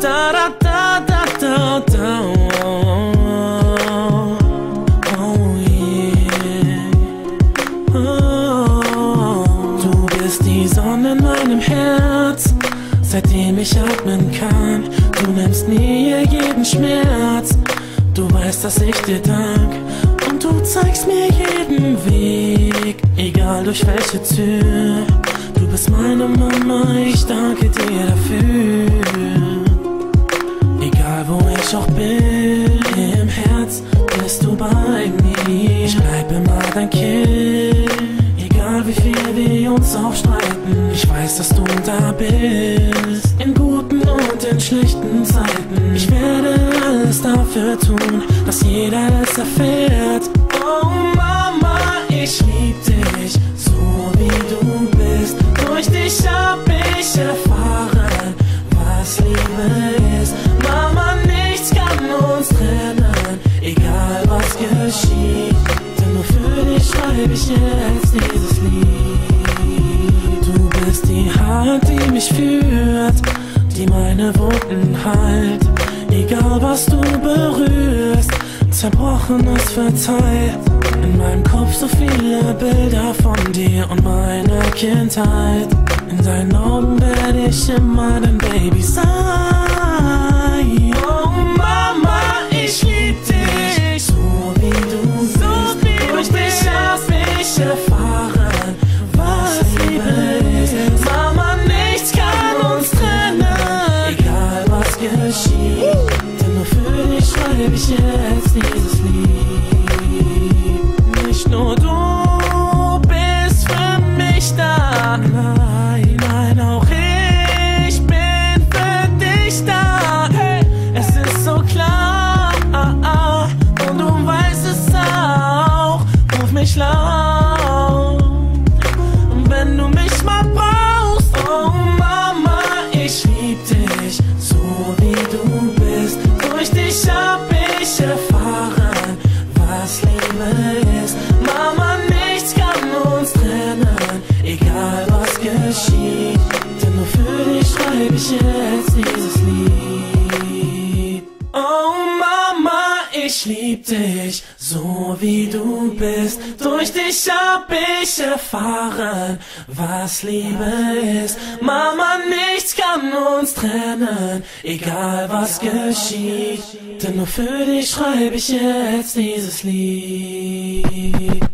Da da da da da da. Oh yeah. Oh. Du bist die Sonne in meinem Herz, seitdem ich atmen kann. Du nimmst mir jeden Schmerz. Du weißt, dass ich dir dank. Und du zeigst mir jeden Weg, egal durch welche Tür. Du bist meine Mama, ich danke dir dafür. Egal wo ich auch bin, im Herz bist du bei mir. Ich bleib immer dein Kind, egal wie viel wir uns auch streiten. Ich weiß, dass du da bist, in guten und in schlechten Zeiten. Ich werde alles dafür tun, dass jeder es erfährt. Oh Mama, ich lieb dich, so wie du bist. Durch dich hab ich erfahren, was Liebe ist. Mama, nichts kann uns trennen, egal was geschieht. Denn nur für dich schreib ich jetzt dieses Lied. Du bist die Hand, die mich führt, die meine Wunden heilt. Egal was du berührst, Zerbrochenes verzeiht. In meinem Kopf so viele Bilder von dir und meiner Kindheit. In deinen Augen werde ich immer dein Baby sein. Oh Mama, ich lieb dich, so wie du bist. Durch dich hab ich erfahren, was Liebe ist. Mama, nichts kann uns trennen, egal was geschieht. Denn nur für dich schreib ich jetzt dieses Lied. Nicht nur du bist für mich da, nein, nein, auch ich bin für dich da. Hey, es ist so klar, und du weißt es auch. Ruf mich laut, wenn du mich mal brauchst. Oh Mama, ich lieb dich, so wie du bist. Durch dich hab ich erfahren, was Liebe ist. Mama, nichts kann uns trennen, egal was geschieht. Denn nur für dich schreib ich jetzt dieses Lied. Oh Mama, ich lieb dich, so wie du bist. Durch dich hab ich erfahren, was Liebe ist. Mama, nichts kann uns trennen, egal was geschieht. Denn nur für dich schreib ich jetzt dieses Lied.